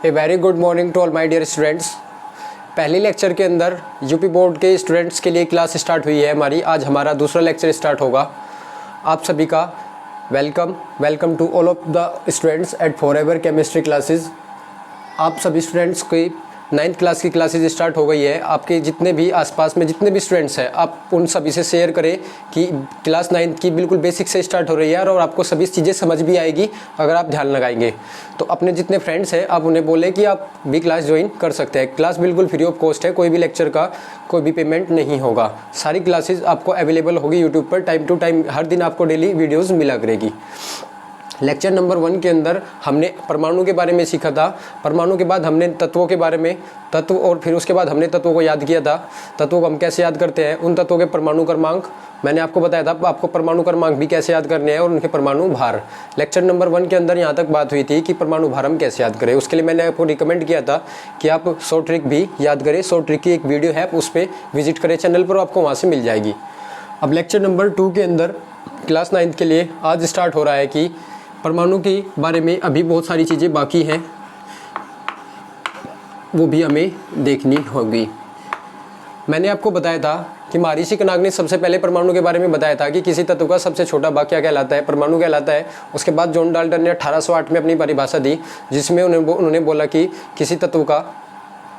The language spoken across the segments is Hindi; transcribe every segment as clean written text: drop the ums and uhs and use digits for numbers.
A very good morning to all my dear students. पहले लेक्चर के अंदर यूपी बोर्ड के स्टूडेंट्स के लिए क्लास स्टार्ट हुई है हमारी। आज हमारा दूसरा लेक्चर स्टार्ट होगा। आप सभी का welcome to all of the students at Forever Chemistry Classes. आप सभी स्टूडेंट्स की 9th क्लास की क्लासेस स्टार्ट हो गई है। आपके जितने भी आसपास में जितने भी स्टूडेंट्स हैं, आप उन सभी से शेयर करें कि क्लास 9th की बिल्कुल बेसिक से स्टार्ट हो रही है और आपको सभी चीज़ें समझ भी आएगी अगर आप ध्यान लगाएंगे। तो अपने जितने फ्रेंड्स हैं आप उन्हें बोलें कि आप भी क्लास ज्वाइन कर सकते हैं। क्लास बिल्कुल फ्री ऑफ कॉस्ट है, कोई भी लेक्चर का कोई भी पेमेंट नहीं होगा। सारी क्लासेस आपको अवेलेबल होगी यूट्यूब पर टाइम टू टाइम। हर दिन आपको डेली वीडियोज़ मिला करेगी। लेक्चर नंबर 1 के अंदर हमने परमाणु के बारे में सीखा था। परमाणु के बाद हमने तत्वों के बारे में और फिर उसके बाद हमने तत्वों को याद किया था। तत्वों को हम कैसे याद करते हैं, उन तत्वों के परमाणु क्रमांक मैंने आपको बताया था। आपको परमाणु क्रमांक भी कैसे याद करने हैं और उनके परमाणु भार। लेक्चर नंबर 1 के अंदर यहाँ तक बात हुई थी कि परमाणु भार हम कैसे याद करें। उसके लिए मैंने आपको रिकमेंड किया था कि आप 100 ट्रिक भी याद करें। 100 ट्रिक की एक वीडियो है, उस पर विजिट करें चैनल पर, आपको वहाँ से मिल जाएगी। अब लेक्चर नंबर 2 के अंदर क्लास 9th के लिए आज स्टार्ट हो रहा है कि परमाणु के बारे में अभी बहुत सारी चीज़ें बाकी हैं, वो भी हमें देखनी होगी। मैंने आपको बताया था कि महर्षि कनाक ने सबसे पहले परमाणु के बारे में बताया था कि किसी तत्व का सबसे छोटा भाग क्या कहलाता है, परमाणु कहलाता है। उसके बाद जॉन डाल्टन ने 1808 में अपनी परिभाषा दी, जिसमें उन्होंने बोला कि किसी तत्व का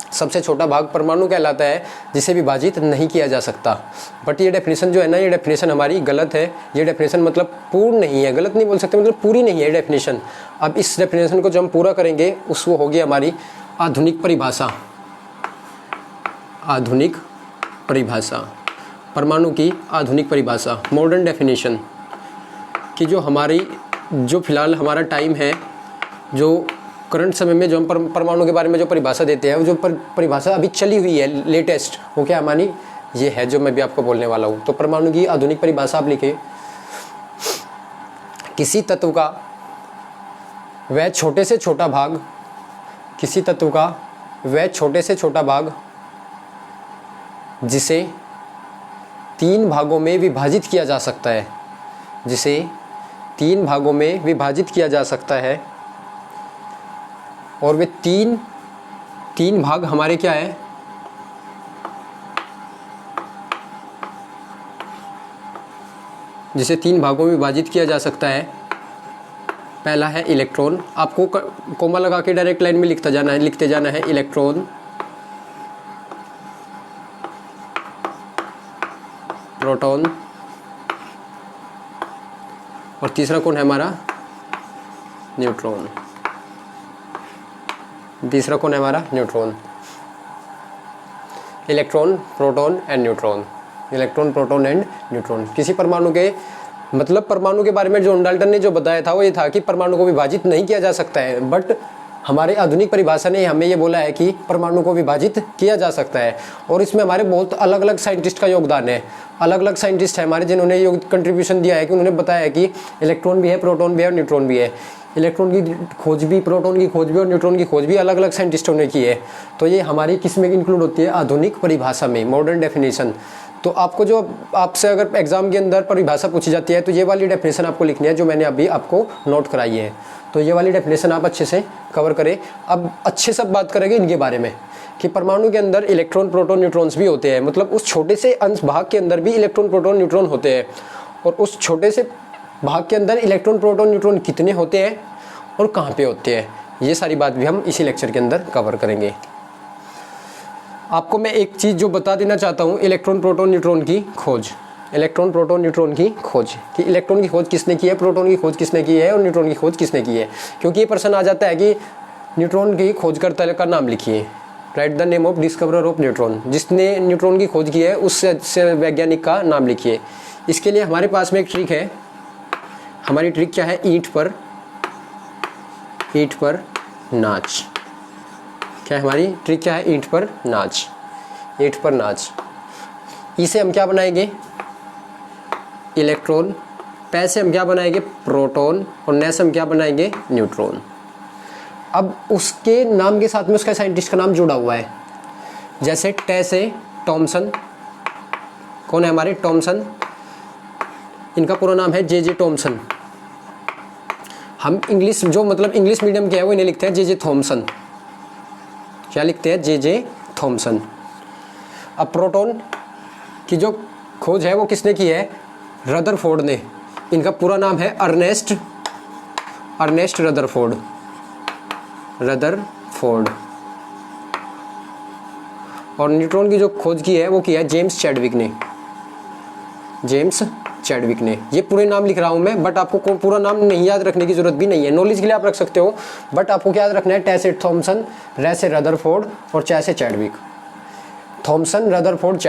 सबसे छोटा भाग परमाणु कहलाता है जिसे विभाजित नहीं किया जा सकता। बट ये डेफिनेशन जो है ना, ये डेफिनेशन हमारी गलत है। ये डेफिनेशन मतलब पूर्ण नहीं है, गलत नहीं बोल सकते, मतलब पूरी नहीं है डेफिनेशन। अब इस डेफिनेशन को जब हम पूरा करेंगे उस वो होगी हमारी आधुनिक परिभाषा। आधुनिक परिभाषा, परमाणु की आधुनिक परिभाषा, मॉडर्न डेफिनेशन कि जो हमारी जो फिलहाल हमारा टाइम है, जो करंट समय में जो हम परमाणु के बारे में जो परिभाषा देते हैं, वो जो परिभाषा अभी चली हुई है लेटेस्ट, वो क्या हमारी ये है जो मैं भी आपको बोलने वाला हूँ। तो परमाणु की आधुनिक परिभाषा आप लिखे, किसी तत्व का वह छोटे से छोटा भाग, किसी तत्व का वह छोटे से छोटा भाग जिसे 3 भागों में विभाजित किया जा सकता है, जिसे 3 भागों में विभाजित किया जा सकता है। और वे तीन भाग हमारे क्या है, जिसे 3 भागों में विभाजित किया जा सकता है। पहला है इलेक्ट्रॉन। आपको कोमा लगा के डायरेक्ट लाइन में लिखते जाना है इलेक्ट्रॉन, प्रोटॉन, और तीसरा कौन है हमारा, न्यूट्रॉन। तीसरा कौन है हमारा, neutron. Electron, proton and neutron. Electron, proton and neutron. किसी परमाणु के मतलब परमाणु के बारे में जॉन डाल्टन ने जो बताया था वो ये था कि परमाणु को विभाजित नहीं किया जा सकता है। बट हमारे आधुनिक परिभाषा ने हमें ये बोला है कि परमाणु को विभाजित किया जा सकता है। और इसमें हमारे बहुत अलग अलग साइंटिस्ट का योगदान है। अलग अलग साइंटिस्ट हैं हमारे जिन्होंने ये कंट्रीब्यूशन दिया है कि उन्होंने बताया है कि इलेक्ट्रॉन भी है, प्रोटॉन भी है और न्यूट्रॉन भी है। इलेक्ट्रॉन की खोज भी, प्रोटॉन की खोज भी और न्यूट्रॉन की खोज भी अलग अलग साइंटिस्टों ने की है। तो ये हमारी किस में इंक्लूड होती है, आधुनिक परिभाषा में, मॉडर्न डेफिनेशन। तो आपको जो आपसे अगर एग्जाम के अंदर परिभाषा पूछी जाती है तो ये वाली डेफिनेशन आपको लिखनी है जो मैंने अभी आपको नोट कराई है। तो ये वाली डेफिनेशन आप अच्छे से कवर करें। अब अच्छे से बात करेंगे इनके बारे में कि परमाणु के अंदर इलेक्ट्रॉन, प्रोटॉन, न्यूट्रॉन्स भी होते हैं। मतलब उस छोटे से अंश भाग के अंदर भी इलेक्ट्रॉन, प्रोटॉन, न्यूट्रॉन होते हैं। और उस छोटे से भाग के अंदर इलेक्ट्रॉन, प्रोटॉन, न्यूट्रॉन कितने होते हैं और कहाँ पे होते हैं, ये सारी बात भी हम इसी लेक्चर के अंदर कवर करेंगे। आपको मैं एक चीज़ जो बता देना चाहता हूँ, इलेक्ट्रॉन, प्रोटॉन, न्यूट्रॉन की खोज। इलेक्ट्रॉन, प्रोटॉन, न्यूट्रॉन की खोज कि इलेक्ट्रॉन की खोज किसने की है, प्रोटॉन की खोज किसने की है और न्यूट्रॉन की खोज किसने की है। क्योंकि ये प्रश्न आ जाता है कि न्यूट्रॉन की खोजकर्ता का नाम लिखिए, right the name of discoverer of neutron. जिसने न्यूट्रॉन की खोज की है उस वैज्ञानिक का नाम लिखिए। इसके लिए हमारे पास में एक ट्रिक है। हमारी ट्रिक क्या है, ईंट पर नाच। क्या हमारी ट्रिक क्या है, ईंट पर नाच। ईंट पर नाच, इसे हम क्या बनाएंगे, इलेक्ट्रॉन। पै से हम क्या बनाएंगे, प्रोटॉन, और नै से हम क्या बनाएंगे, न्यूट्रॉन। अब उसके नाम के साथ में उसका साइंटिस्ट का नाम जुड़ा हुआ है। जैसे टै से थॉमसन, कौन है हमारे, थॉमसन। इनका पूरा नाम है जे थॉमसन। हम इंग्लिश जो मतलब इंग्लिश मीडियम के है वो इन्हें लिखते हैं जे थॉमसन। क्या लिखते हैं, जे थॉमसन। अब प्रोटॉन की जो खोज है वो किसने की है, रदरफोर्ड ने। इनका पूरा नाम है अर्नेस्ट रदरफोर्ड। और न्यूट्रॉन की जो खोज की है वो की है जेम्स चैडविक ने। ये पूरे नाम लिख रहा हूँ मैं, बट आपको पूरा नाम नहीं याद रखने की जरूरत भी नहीं है, नॉलेज के लिए आप रख सकते हो, बट आपको क्या याद रखना है, टैसेट थॉमसन, रैसे रदरफोर्ड और चैसे Chadwick. Thomson Rutherford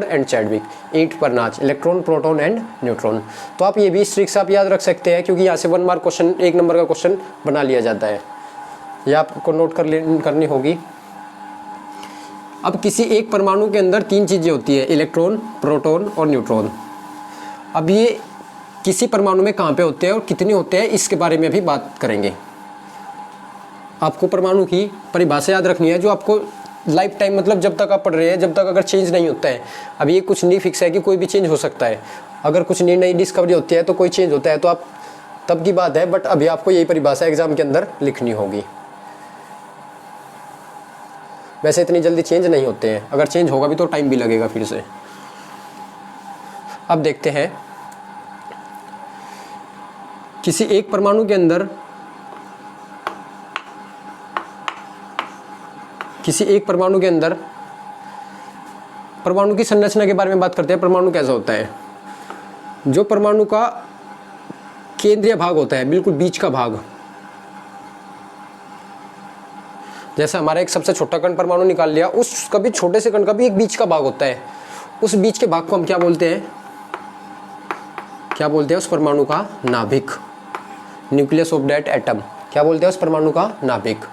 and Chadwick. ईंट पर नाच, इलेक्ट्रॉन, प्रोटॉन एंड न्यूट्रॉन। तो आप ये भी इस ट्रिक से आप याद रख सकते हैं, क्योंकि यहाँ से 1 मार्क क्वेश्चन, 1 नंबर का क्वेश्चन बना लिया जाता है। ये आपको नोट करनी होगी। अब किसी एक परमाणु के अंदर 3 चीज़ें होती है, इलेक्ट्रॉन, प्रोटॉन और न्यूट्रॉन। अब ये किसी परमाणु में कहाँ पे होते हैं और कितने होते हैं, इसके बारे में भी बात करेंगे। आपको परमाणु की परिभाषा याद रखनी है, जो आपको लाइफ टाइम, मतलब जब तक आप पढ़ रहे हैं, जब तक अगर चेंज नहीं होता है। अब ये कुछ नहीं फिक्स है कि कोई भी चेंज हो सकता है, अगर कुछ नई डिस्कवरी होती है तो कोई चेंज होता है, तो आप तब की बात है, बट अभी आपको यही परिभाषा एग्जाम के अंदर लिखनी होगी। वैसे इतनी जल्दी चेंज नहीं होते हैं, अगर चेंज होगा भी तो टाइम भी लगेगा फिर से। अब देखते हैं, किसी एक परमाणु के अंदर, परमाणु की संरचना के बारे में बात करते हैं। परमाणु कैसा होता है, जो परमाणु का केंद्रीय भाग होता है, बिल्कुल बीच का भाग, जैसे हमारा एक सबसे छोटा कण परमाणु निकाल लिया, उस कभी छोटे से कण का भी एक बीच का भाग होता है। उस बीच के भाग को हम क्या बोलते हैं, उस परमाणु का नाभिक, न्यूक्लियस ऑफ दैट एटम। क्या बोलते हैं उस परमाणु का नाभिक।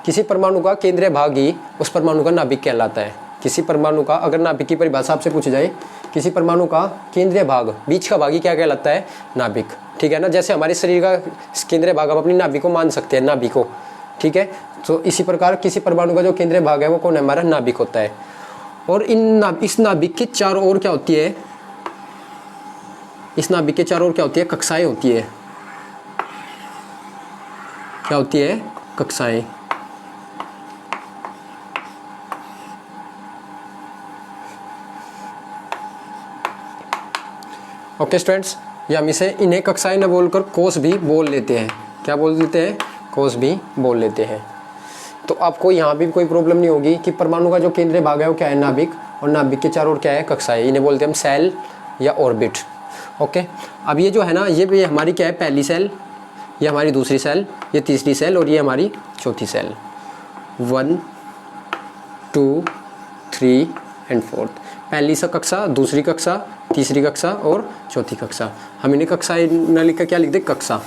किसी परमाणु का केंद्रीय भाग ही उस परमाणु का नाभिक कहलाता है। किसी परमाणु का, अगर नाभिक की परिभाषा आपसे पूछी जाए, किसी परमाणु का केंद्रीय भाग, बीच का भाग ही क्या कहलाता है, नाभिक। ठीक है ना, जैसे हमारे शरीर का केंद्रीय भाग हम अपनी नाभिक को मान सकते हैं, नाभिक को। ठीक है, तो इसी प्रकार किसी परमाणु का जो केंद्रीय भाग है वो कौन है, हमारा नाभिक होता है। और इस नाभिक के चारों ओर क्या होती है, कक्षाएं होती है। क्या होती है, कक्षाएं। ओके स्टूडेंट्स, या हम इन्हें कक्षाएं न बोलकर कोष भी बोल लेते हैं। क्या बोल देते हैं, कोष भी बोल लेते हैं। तो आपको यहाँ भी कोई प्रॉब्लम नहीं होगी कि परमाणु का जो केंद्रीय भाग है वो क्या है, नाभिक, और नाभिक के चारों ओर क्या है, कक्षाएं। इन्हें बोलते हैं हम सेल या ऑर्बिट। ओके, अब ये जो है ना, ये भी हमारी क्या है, पहली सेल, ये हमारी दूसरी सेल, ये तीसरी सेल और ये हमारी चौथी सेल। 1 2 3 एंड 4। पहली कक्षा, दूसरी कक्षा, तीसरी कक्षा और चौथी कक्षा। हम इन्हें कक्षाएं न लिखकर क्या लिख दे, कक्षा।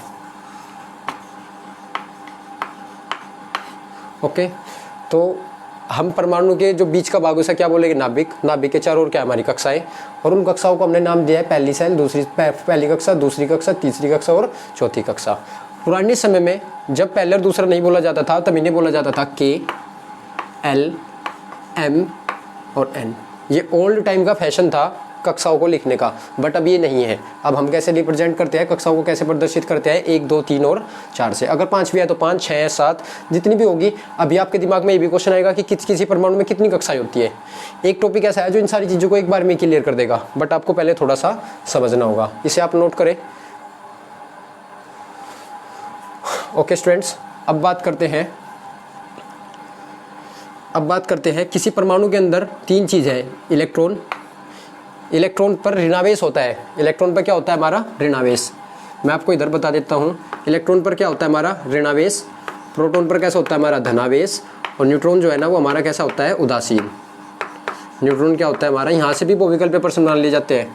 ओके, तो हम परमाणु के जो बीच का भाग उसे क्या बोलेंगे, नाभिक। नाभिक के चारों ओर क्या हमारी कक्षाएं, और उन कक्षाओं को हमने नाम दिया है पहली सेल, पहली कक्षा, दूसरी कक्षा, तीसरी कक्षा और चौथी कक्षा। पुराने समय में जब पहले और दूसरा नहीं बोला जाता था, तब इन्हें बोला जाता था के, एल, एम और एन। ये ओल्ड टाइम का फैशन था कक्षाओं को लिखने का, बट अब ये नहीं है। अब हम कैसे रिप्रेजेंट करते हैं, कक्षाओं को कैसे प्रदर्शित करते हैं, 1 2 3 और 4 से। अगर 5 भी है तो 5 6 7 जितनी भी होगी। अभी आपके दिमाग में ये भी क्वेश्चन आएगा कि किसी परमाणु में कितनी कक्षाएं होती है। एक टॉपिक ऐसा है जो इन सारी चीज़ों को एक बार में क्लियर कर देगा, बट आपको पहले थोड़ा सा समझना होगा। इसे आप नोट करें। ओके स्टूडेंट्स, अब बात करते हैं किसी परमाणु के अंदर 3 चीज़ है। इलेक्ट्रॉन पर ऋणावेश होता है। इलेक्ट्रॉन पर क्या होता है, हमारा ऋणावेश। मैं आपको इधर बता देता हूँ, इलेक्ट्रॉन पर क्या होता है, हमारा ऋणावेश। प्रोटॉन पर कैसा होता है, हमारा धनावेश। और न्यूट्रॉन जो है ना, वो हमारा कैसा होता है, उदासीन। न्यूट्रॉन क्या होता है हमारा, यहाँ से भी वोविकल पेपर से मान लिए जाते हैं।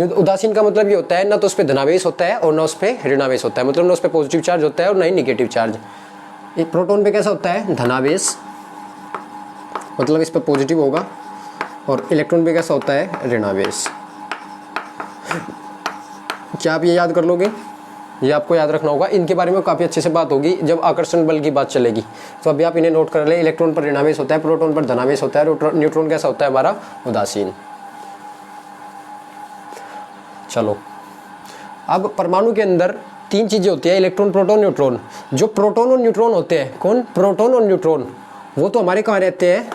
उदासीन का मतलब ये होता है ना तो उस पर धनावेश होता है और ना उस पर ऋणावेश होता है, मतलब ना उस पर पॉजिटिव चार्ज होता है और ना ही निगेटिव चार्ज। प्रोटॉन पे कैसा होता है, धनावेश, मतलब इस पर पॉजिटिव होगा, और इलेक्ट्रॉन पे कैसा होता है, ऋणावेश। क्या आप ये याद कर लोगे, ये आपको याद रखना होगा। इनके बारे में काफ़ी अच्छे से बात होगी जब आकर्षण बल की बात चलेगी। तो अभी आप इन्हें नोट कर ले। इलेक्ट्रॉन पर ऋणावेश होता है, प्रोटॉन पर धनावेश होता है, और न्यूट्रॉन कैसा होता है, हमारा उदासीन। चलो, अब परमाणु के अंदर तीन चीज़ें होती है, इलेक्ट्रॉन, प्रोटॉन, न्यूट्रॉन। जो प्रोटॉन और न्यूट्रॉन होते हैं, कौन? प्रोटॉन और न्यूट्रॉन, वो तो हमारे कहाँ रहते हैं?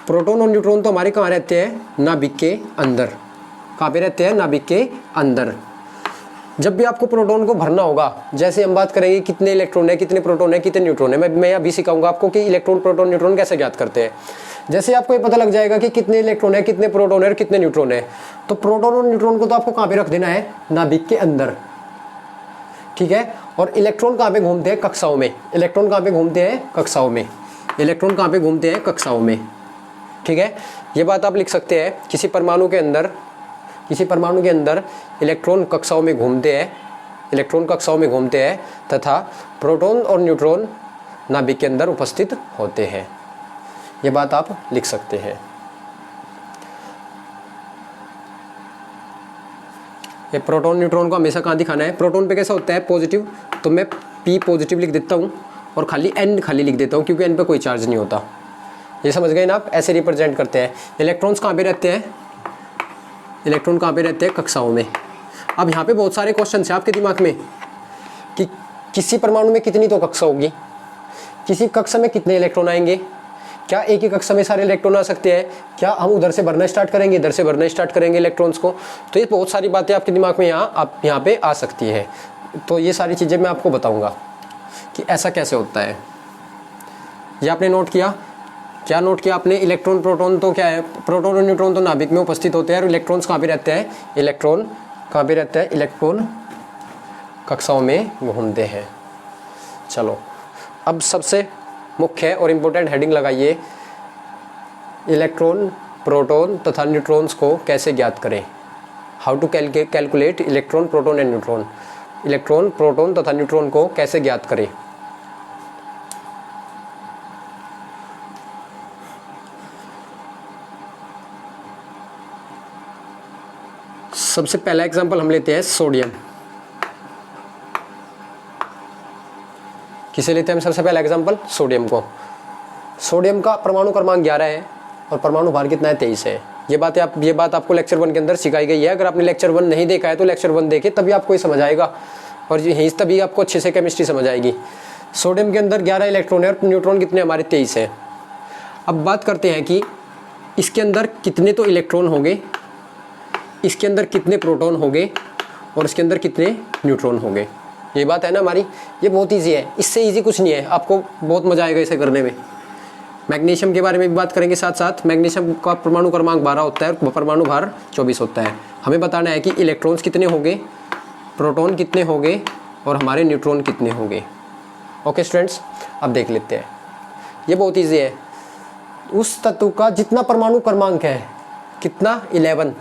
प्रोटॉन और न्यूट्रॉन तो हमारे कहाँ रहते हैं? नाभिक के अंदर। कहाँ पे रहते हैं? नाभिक के अंदर। जब भी आपको प्रोटॉन को भरना होगा, जैसे हम बात करेंगे कितने इलेक्ट्रॉन है, कितने प्रोटॉन है, कितने न्यूट्रॉन है, मैं अभी सिखाऊंगा आपको कि इलेक्ट्रॉन, प्रोटॉन, न्यूट्रॉन कैसे ज्ञात करते हैं। जैसे आपको ये पता लग जाएगा कि कितने इलेक्ट्रॉन है, कितने प्रोटॉन है और कितने न्यूट्रॉन है, तो प्रोटॉन और न्यूट्रॉन को तो आपको कहाँ पे रख देना है? नाभिक के अंदर, ठीक है। और इलेक्ट्रॉन कहाँ पे घूमते हैं? कक्षाओं में। इलेक्ट्रॉन कहाँ पे घूमते हैं? कक्षाओं में। इलेक्ट्रॉन कहाँ पे घूमते हैं? कक्षाओं में, ठीक है। ये बात आप लिख सकते हैं, किसी परमाणु के अंदर इलेक्ट्रॉन कक्षाओं में घूमते हैं, इलेक्ट्रॉन कक्षाओं में घूमते हैं तथा प्रोटॉन और न्यूट्रॉन नाभिक के अंदर उपस्थित होते हैं। ये बात आप लिख सकते हैं। ये प्रोटॉन न्यूट्रॉन को हमेशा कहाँ दिखाना है? प्रोटॉन पे कैसा होता है? पॉजिटिव, तो मैं P पॉजिटिव लिख देता हूँ और खाली N खाली लिख देता हूँ, क्योंकि N पे कोई चार्ज नहीं होता। ये समझ गए ना आप? ऐसे रिप्रेजेंट करते हैं। इलेक्ट्रॉन्स कहाँ पे रहते हैं? इलेक्ट्रॉन कहाँ पे रहते हैं? कक्षाओं में। अब यहाँ पे बहुत सारे क्वेश्चन हैं आपके दिमाग में कि किसी परमाणु में कितनी तो कक्षा होगी, किसी कक्षा में कितने इलेक्ट्रॉन आएंगे, क्या एक ही कक्षा में सारे इलेक्ट्रॉन आ सकते हैं, क्या हम उधर से भरना स्टार्ट करेंगे, इधर से भरना स्टार्ट करेंगे इलेक्ट्रॉन्स को। तो ये बहुत सारी बातें आपके दिमाग में यहाँ पे आ सकती है। तो ये सारी चीज़ें मैं आपको बताऊँगा कि ऐसा कैसे होता है। ये आपने नोट किया? क्या नोट किया आपने? इलेक्ट्रॉन, प्रोटॉन तो क्या है? प्रोटॉन और न्यूट्रॉन तो नाभिक में उपस्थित होते हैं और इलेक्ट्रॉन्स कहाँ पे रहते हैं? इलेक्ट्रॉन कहाँ पे रहते हैं? इलेक्ट्रॉन कक्षाओं में घूमते हैं। चलो, अब सबसे मुख्य और इम्पोर्टेंट हेडिंग लगाइए, इलेक्ट्रॉन, प्रोटॉन तथा न्यूट्रॉन्स को कैसे ज्ञात करें। How to calculate electron, proton and neutron. Electron, proton तथा न्यूट्रॉन को कैसे ज्ञात करें। सबसे पहला एग्जांपल हम लेते हैं सोडियम। किसे लेते हैं हम सबसे पहला एग्जांपल? सोडियम को। सोडियम का परमाणु क्रमांक 11 है और परमाणु भार कितना है? 23 है। ये बात आपको लेक्चर 1 के अंदर सिखाई गई है। अगर आपने लेक्चर 1 नहीं देखा है तो लेक्चर 1 देखे, तभी आपको ये समझ आएगा और तभी आपको अच्छे से केमिस्ट्री समझ आएगी। सोडियम के अंदर 11 इलेक्ट्रॉन है और न्यूट्रॉन कितने? हमारे 23 है। अब बात करते हैं कि इसके अंदर कितने तो इलेक्ट्रॉन होंगे, इसके अंदर कितने प्रोटॉन होंगे और इसके अंदर कितने न्यूट्रॉन होंगे। ये बात है ना हमारी। ये बहुत इजी है, इससे इजी कुछ नहीं है। आपको बहुत मजा आएगा इसे करने में। मैग्नीशियम के बारे में भी बात करेंगे साथ साथ। मैग्नीशियम का परमाणु क्रमांक 12 होता है और परमाणु भार 24 होता है। हमें बताना है कि इलेक्ट्रॉन्स कितने होंगे, प्रोटॉन कितने होंगे और हमारे न्यूट्रॉन कितने होंगे। ओके स्टूडेंट्स, अब देख लेते हैं। ये बहुत ईजी है। उस तत्व का जितना परमाणु क्रमांक है, कितना? 11।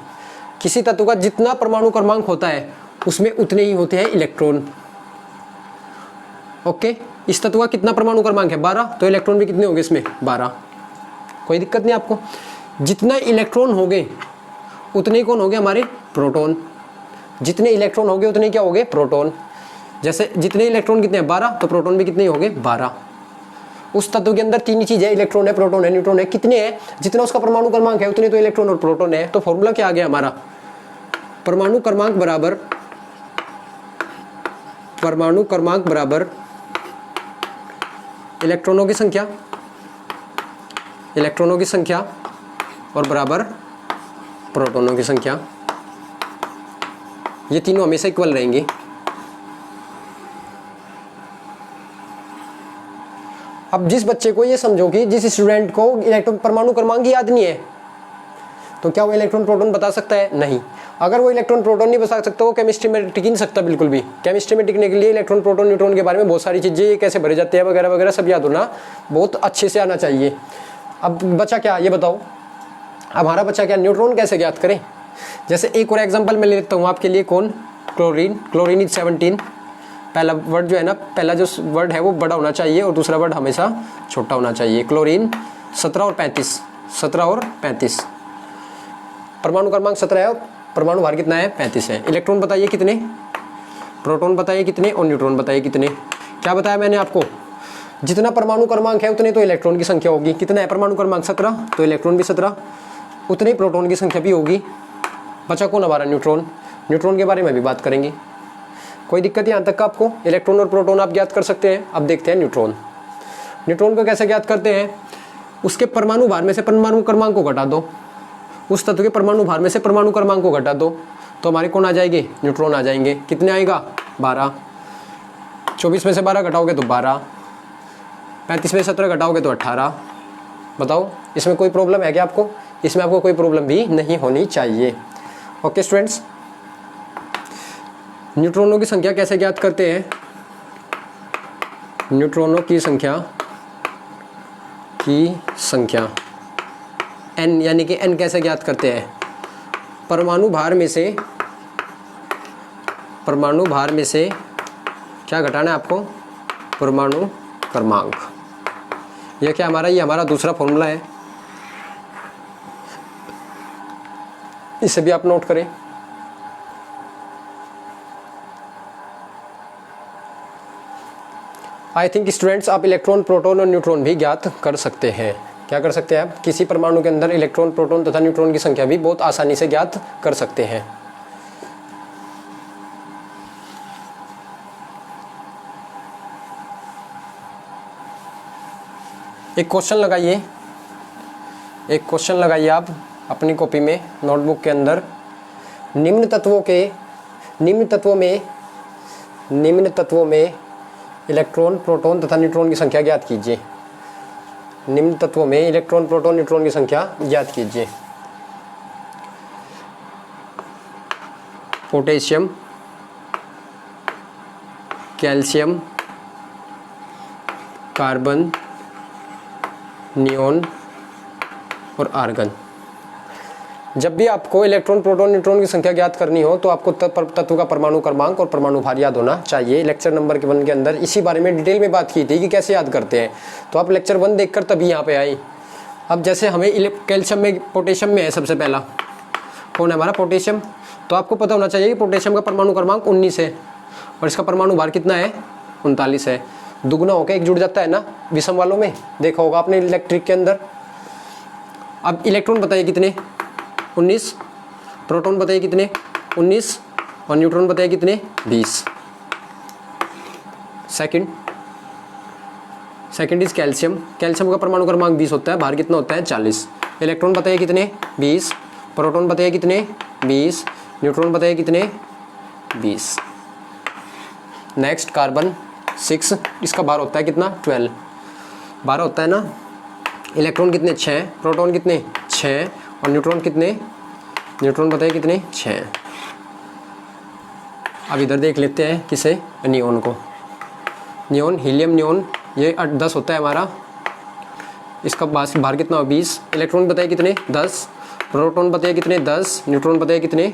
किसी तत्व का जितना परमाणु क्रमांक होता है उसमें उतने ही होते हैं इलेक्ट्रॉन। ओके, इस तत्व का कितना परमाणु क्रमांक है? 12, तो इलेक्ट्रॉन भी कितने होंगे इसमें? 12। कोई दिक्कत नहीं आपको। जितने इलेक्ट्रॉन होंगे उतने कौन होंगे? हमारे प्रोटॉन। जितने इलेक्ट्रॉन होंगे उतने क्या होंगे? प्रोटॉन। जैसे जितने इलेक्ट्रॉन कितने हैं? 12, तो प्रोटॉन भी कितने होंगे? 12। उस तत्व के अंदर तीन ही चीज है, इलेक्ट्रॉन है, प्रोटॉन है, न्यूट्रॉन है। कितने हैं? जितना उसका परमाणु क्रमांक है उतने तो इलेक्ट्रॉन और प्रोटॉन है। तो फॉर्मूला क्या आ गया हमारा? परमाणु क्रमांक बराबर इलेक्ट्रॉनों की संख्या और बराबर प्रोटॉनों की संख्या। ये तीनों हमेशा इक्वल रहेंगे। अब जिस बच्चे को ये समझो कि जिस स्टूडेंट को इलेक्ट्रॉन परमाणु क्रमांक याद नहीं है, तो क्या वो इलेक्ट्रॉन प्रोटॉन बता सकता है? नहीं। अगर वो इलेक्ट्रॉन प्रोटॉन नहीं बता सकता, वो केमिस्ट्री में टिक नहीं सकता बिल्कुल भी। केमिस्ट्री में टिकने के लिए इलेक्ट्रॉन, प्रोटॉन, न्यूट्रॉन के बारे में बहुत सारी चीज़ें, ये कैसे भरे जाते हैं वगैरह वगैरह सब याद होना बहुत अच्छे से आना चाहिए। अब बचा क्या, ये बताओ। अब हमारा बच्चा क्या, न्यूट्रॉन कैसे ज्ञात करें। जैसे एक और एग्जाम्पल मैं ले लेता हूँ आपके लिए। कौन? Chlorine is 17। पहला वर्ड जो है ना, पहला जो वर्ड है वो बड़ा होना चाहिए और दूसरा वर्ड हमेशा छोटा होना चाहिए। क्लोरीन 17 और 35। परमाणु क्रमांक 17 है और परमाणु भार कितना है? 35 है। इलेक्ट्रॉन बताइए कितने, प्रोटॉन बताइए कितने और न्यूट्रॉन बताइए कितने। क्या बताया मैंने आपको? जितना परमाणु क्रमांक है उतने तो इलेक्ट्रॉन की संख्या होगी। कितना है परमाणु क्रमांक? 17, तो इलेक्ट्रॉन भी 17, उतनी प्रोटॉन की संख्या भी होगी। बचा कौन? हमारा न्यूट्रॉन। न्यूट्रॉन के बारे में भी बात करेंगे। कोई दिक्कत यहाँ तक का आपको? इलेक्ट्रॉन और प्रोटॉन आप ज्ञात कर सकते हैं। अब देखते हैं न्यूट्रॉन। न्यूट्रॉन को कैसे ज्ञात करते हैं? उसके परमाणु भार में से परमाणु क्रमांक को घटा दो, उस तत्व के परमाणु भार में से परमाणु क्रमांक को घटा दो, तो हमारे कौन आ जाएंगे? न्यूट्रॉन आ जाएंगे। कितने आएगा? 12। 24 में से 12 घटाओगे तो 12, 35 में 17 घटाओगे तो 18। बताओ इसमें कोई प्रॉब्लम है क्या आपको? इसमें आपको कोई प्रॉब्लम भी नहीं होनी चाहिए। ओके स्टूडेंट्स, न्यूट्रॉनों की संख्या कैसे ज्ञात करते हैं? न्यूट्रॉनों की संख्या n, यानी कि n कैसे ज्ञात करते हैं? परमाणु भार में से क्या घटाना है आपको? परमाणु क्रमांक। ये क्या हमारा? ये हमारा दूसरा फॉर्मूला है, इसे भी आप नोट करें। आई थिंक स्टूडेंट्स आप इलेक्ट्रॉन, प्रोटॉन और न्यूट्रॉन भी ज्ञात कर सकते हैं। क्या कर सकते हैं आप? किसी परमाणु के अंदर इलेक्ट्रॉन, प्रोटॉन तथा न्यूट्रॉन की संख्या भी बहुत आसानी से ज्ञात कर सकते हैं। एक क्वेश्चन लगाइए आप अपनी कॉपी में, नोटबुक के अंदर। निम्न तत्वों में इलेक्ट्रॉन, प्रोटॉन तथा न्यूट्रॉन की संख्या ज्ञात कीजिए। निम्न तत्वों में इलेक्ट्रॉन, प्रोटॉन, न्यूट्रॉन की संख्या ज्ञात कीजिए। पोटेशियम, कैल्शियम, कार्बन, नियोन और आर्गन। जब भी आपको इलेक्ट्रॉन, प्रोटॉन, न्यूट्रॉन की संख्या ज्ञात करनी हो तो आपको तत्व का परमाणु क्रमांक और परमाणु भार याद होना चाहिए। लेक्चर नंबर 1 के अंदर इसी बारे में डिटेल में बात की थी कि कैसे याद करते हैं, तो आप लेक्चर 1 देखकर तभी यहाँ पे आए। अब जैसे हमें कैल्शियम में, पोटेशियम में है सबसे पहला, कौन है हमारा? पोटेशियम। तो आपको पता होना चाहिए कि पोटेशियम का परमाणु क्रमांक 19 है और इसका परमाणु भार कितना है? 39 है। दुगुना होकर एक जुड़ जाता है ना विषम वालों में, देखा होगा आपने इलेक्ट्रिक के अंदर। अब इलेक्ट्रॉन बताइए कितने? 19। प्रोटॉन बताइए कितने? 19। और न्यूट्रॉन बताइए कितने? 20। Second is calcium. कैल्शियम का परमाणु क्रमांक 20 होता है, भार कितना होता है? 40। इलेक्ट्रॉन बताइए कितने? 20। प्रोटॉन बताइए कितने? 20। न्यूट्रॉन बताइए कितने? 20। नेक्स्ट कार्बन 6, इसका भार होता है कितना? 12। 12 होता है ना। इलेक्ट्रॉन कितने? 6। प्रोटॉन कितने? 6। और न्यूट्रॉन कितने? न्यूट्रॉन बताइए कितने? 6। अब इधर देख लेते हैं किसे? नियोन को। नियोन, हीलियम नियोन, ये 10 होता है हमारा, इसका भार कितना हो? 20। इलेक्ट्रॉन बताइए कितने? 10। प्रोटॉन बताइए कितने? 10। न्यूट्रॉन बताइए कितने?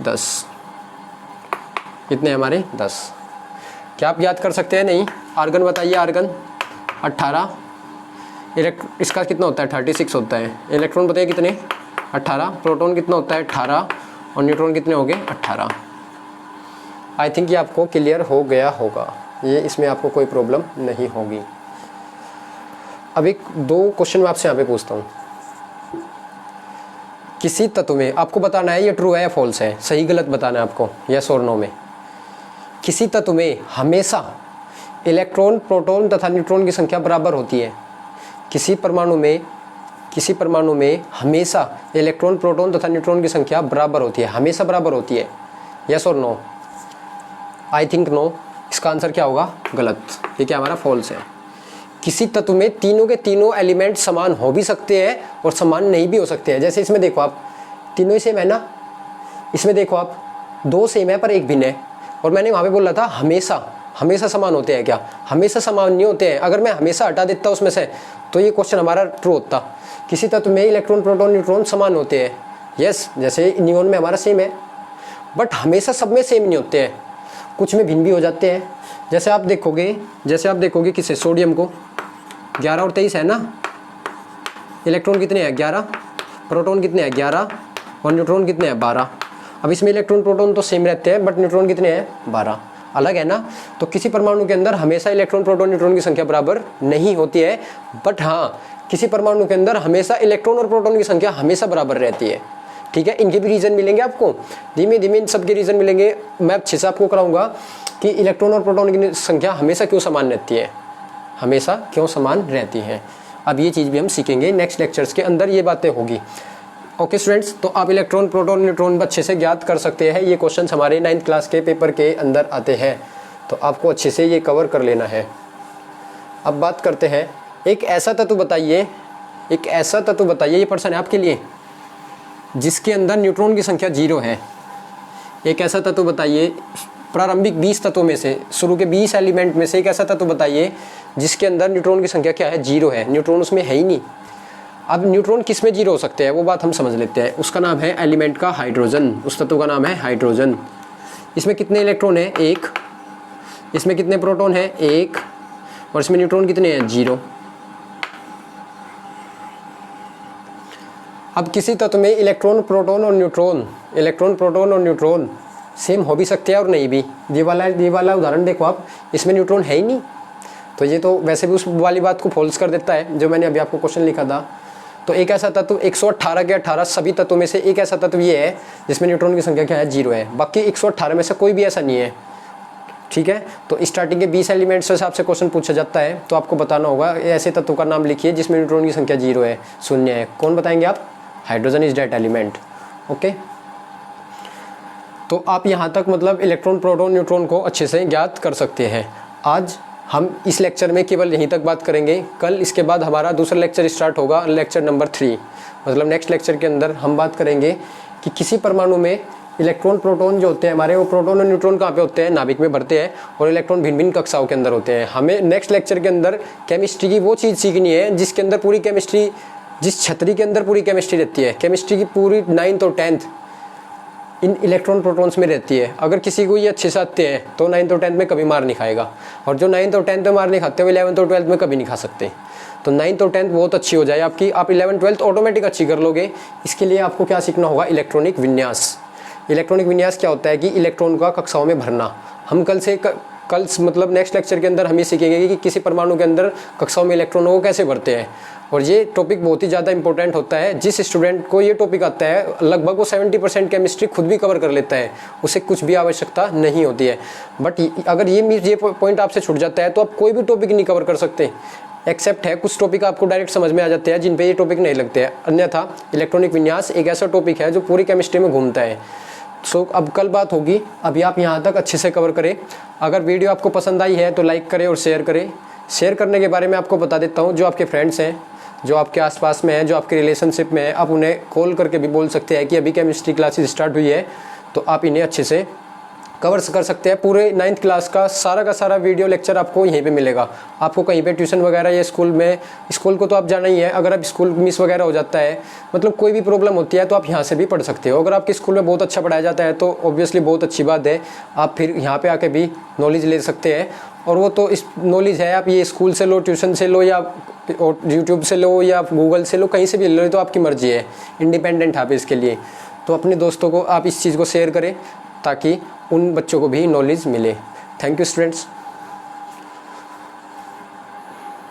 10। कितने हमारे? 10। क्या आप याद कर सकते हैं? नहीं। आर्गन बताइए। आर्गन 18। इसका कितना होता है? 36 होता है। इलेक्ट्रॉन बताइए कितने? 18। प्रोटॉन कितना होता है? 18। और न्यूट्रॉन कितने हो गए? 18। आई थिंक ये आपको क्लियर हो गया होगा, ये इसमें आपको कोई प्रॉब्लम नहीं होगी। अब एक 2 क्वेश्चन मैं आपसे यहाँ पे पूछता हूँ। किसी तत्व में आपको बताना है ये ट्रू है या फॉल्स है, सही गलत बताना है आपको, यस और नो में। किसी तत्व में हमेशा इलेक्ट्रॉन, प्रोटॉन तथा न्यूट्रॉन की संख्या बराबर होती है। किसी परमाणु में हमेशा इलेक्ट्रॉन, प्रोटॉन तथा न्यूट्रॉन की संख्या बराबर होती है, हमेशा बराबर होती है, यस और नो? I think no. इसका आंसर क्या होगा? गलत। ये क्या हमारा? फॉल्स है। किसी तत्व में तीनों के तीनों एलिमेंट समान हो भी सकते हैं और समान नहीं भी हो सकते हैं। जैसे इसमें देखो आप, तीनों ही सेम है ना। इसमें देखो आप, 2 सेम है पर एक भिन्न है। और मैंने वहाँ पे बोला था हमेशा समान होते हैं क्या? हमेशा समान नहीं होते हैं। अगर मैं हमेशा हटा देता उसमें से तो ये क्वेश्चन हमारा ट्रू होता। किसी तत्व में इलेक्ट्रॉन, प्रोटॉन, न्यूट्रॉन समान होते हैं, यस। जैसे नियोन में हमारा सेम है, बट हमेशा सब में सेम नहीं होते हैं, कुछ में भिन्न भी हो जाते हैं। जैसे आप देखोगे किसे? सोडियम को 11 और 23 है ना। इलेक्ट्रॉन कितने हैं? 11। प्रोटॉन कितने हैं? 11। और न्यूट्रॉन कितने हैं? 12। अब इसमें इलेक्ट्रॉन, प्रोटॉन तो सेम रहते हैं, बट न्यूट्रॉन कितने हैं? 12। अलग है ना। तो किसी परमाणु के अंदर हमेशा इलेक्ट्रॉन, प्रोटॉन, न्यूट्रॉन की संख्या बराबर नहीं होती है, बट हाँ, किसी परमाणु के अंदर हमेशा इलेक्ट्रॉन और प्रोटॉन की संख्या हमेशा बराबर रहती है। ठीक है, इनके भी रीज़न मिलेंगे आपको, धीमे धीमे इन सब के रीज़न मिलेंगे। मैं अच्छे से आपको कराऊंगा कि इलेक्ट्रॉन और प्रोटॉन की संख्या हमेशा क्यों समान रहती है, हमेशा क्यों समान रहती है। अब ये चीज़ भी हम सीखेंगे नेक्स्ट लेक्चर्स के अंदर, ये बातें होगी। ओके स्टूडेंट्स, तो आप इलेक्ट्रॉन प्रोटॉन न्यूट्रॉन अच्छे से ज्ञात कर सकते हैं। ये क्वेश्चन हमारे 9th क्लास के पेपर के अंदर आते हैं, तो आपको अच्छे से ये कवर कर लेना है। अब बात करते हैं, एक ऐसा तत्व बताइए, एक ऐसा तत्व बताइए, ये प्रश्न है आपके लिए, जिसके अंदर न्यूट्रॉन की संख्या 0 है। एक ऐसा तत्व बताइए, प्रारंभिक 20 तत्वों में से, शुरू के 20 एलिमेंट में से एक ऐसा तत्व बताइए जिसके अंदर न्यूट्रॉन की संख्या क्या है, 0 है, न्यूट्रॉन उसमें है ही नहीं। अब न्यूट्रॉन किस में 0 हो सकते हैं वो बात हम समझ लेते हैं। उसका नाम है एलिमेंट का हाइड्रोजन, उस तत्व का नाम है हाइड्रोजन। इसमें कितने इलेक्ट्रॉन है, 1। इसमें कितने प्रोटॉन है, 1। और इसमें न्यूट्रॉन कितने हैं, 0। अब किसी तत्व में इलेक्ट्रॉन प्रोटॉन और न्यूट्रॉन, इलेक्ट्रॉन प्रोटॉन और न्यूट्रॉन सेम हो भी सकते हैं और नहीं भी। ये वाला उदाहरण देखो आप, इसमें न्यूट्रॉन है ही नहीं, तो ये तो वैसे भी उस वाली बात को फॉल्स कर देता है जो मैंने अभी आपको क्वेश्चन लिखा था। तो एक ऐसा तत्व 118 के 18 सभी तत्वों में से एक ऐसा तत्व ये है जिसमें न्यूट्रॉन की संख्या क्या है, 0 है। बाकी 118 में से कोई भी ऐसा नहीं है, ठीक है। तो स्टार्टिंग के 20 एलिमेंट्स से आपसे क्वेश्चन पूछा जाता है, तो आपको बताना होगा ऐसे तत्व का नाम लिखिए जिसमें न्यूट्रॉन की संख्या 0 है, 0 है। कौन बताएंगे आप, hydrogen is that element. Okay, तो आप यहाँ तक मतलब इलेक्ट्रॉन प्रोटॉन न्यूट्रॉन को अच्छे से ज्ञात कर सकते हैं। आज हम इस लेक्चर में केवल यहीं तक बात करेंगे। कल इसके बाद हमारा दूसरा लेक्चर स्टार्ट होगा, लेक्चर नंबर 3, मतलब नेक्स्ट लेक्चर के अंदर हम बात करेंगे कि किसी परमाणु में इलेक्ट्रॉन प्रोटॉन जो होते हैं हमारे, वो प्रोटॉन और न्यूट्रॉन कहाँ पे होते हैं, नाभिक में भरते हैं, और इलेक्ट्रॉन भिन्न भिन्न कक्षाओं के अंदर होते हैं। हमें नेक्स्ट लेक्चर के अंदर केमिस्ट्री की वो चीज़ सीखनी है जिसके अंदर पूरी केमिस्ट्री, जिस छतरी के अंदर पूरी केमिस्ट्री रहती है, केमिस्ट्री की पूरी 9th और 10th इन इलेक्ट्रॉन प्रोटॉन्स में रहती है। अगर किसी को ये अच्छे से आते हैं तो 9th और 10th में कभी मार नहीं खाएगा, और जो 9th और 10th में मार नहीं खाते वो 11th और 12th में कभी नहीं खा सकते। तो 9th और 10th बहुत अच्छी हो जाए आपकी, आप 11th 12th ऑटोमेटिक अच्छी कर लोगे। इसके लिए आपको क्या सीखना होगा, इलेक्ट्रॉनिक विन्यास। इलेक्ट्रॉनिक विन्यास क्या होता है कि इलेक्ट्रॉन का कक्षाओं में भरना। हम कल मतलब नेक्स्ट लेक्चर के अंदर हम ये सीखेंगे कि किसी परमाणु के अंदर कक्षाओं में इलेक्ट्रॉनों को कैसे भरते हैं, और ये टॉपिक बहुत ही ज़्यादा इंपॉर्टेंट होता है। जिस स्टूडेंट को ये टॉपिक आता है लगभग वो 70% केमिस्ट्री खुद भी कवर कर लेता है, उसे कुछ भी आवश्यकता नहीं होती है। बट अगर ये पॉइंट आपसे छूट जाता है तो आप कोई भी टॉपिक नहीं कवर कर सकते, एक्सेप्ट है कुछ टॉपिक आपको डायरेक्ट समझ में आ जाते हैं जिन पे ये टॉपिक नहीं लगते हैं। अन्यथा इलेक्ट्रॉनिक विन्यास एक ऐसा टॉपिक है जो पूरी केमिस्ट्री में घूमता है। सो अब कल बात होगी, अभी आप यहाँ तक अच्छे से कवर करें। अगर वीडियो आपको पसंद आई है तो लाइक करें और शेयर करें। शेयर करने के बारे में आपको बता देता हूँ, जो आपके फ्रेंड्स हैं, जो आपके आसपास में है, जो आपके रिलेशनशिप में है, आप उन्हें कॉल करके भी बोल सकते हैं कि अभी केमिस्ट्री क्लासेस स्टार्ट हुई है, तो आप इन्हें अच्छे से कवर कर सकते हैं। पूरे 9th क्लास का सारा वीडियो लेक्चर आपको यहीं पे मिलेगा। आपको कहीं पे ट्यूशन वगैरह या स्कूल को तो आप जाना ही है। अगर आप स्कूल मिस वगैरह हो जाता है, मतलब कोई भी प्रॉब्लम होती है, तो आप यहाँ से भी पढ़ सकते हो। अगर आपके स्कूल में बहुत अच्छा पढ़ाया जाता है तो ऑब्वियसली बहुत अच्छी बात है, आप फिर यहाँ पे आके भी नॉलेज ले सकते हैं। और वो तो इस नॉलेज है, आप ये स्कूल से लो, ट्यूशन से लो, या यूट्यूब से लो, या गूगल से लो, कहीं से भी लो, तो आपकी मर्जी है, इंडिपेंडेंट आप इसके लिए। तो अपने दोस्तों को आप इस चीज़ को शेयर करें ताकि उन बच्चों को भी नॉलेज मिले। Thank you students.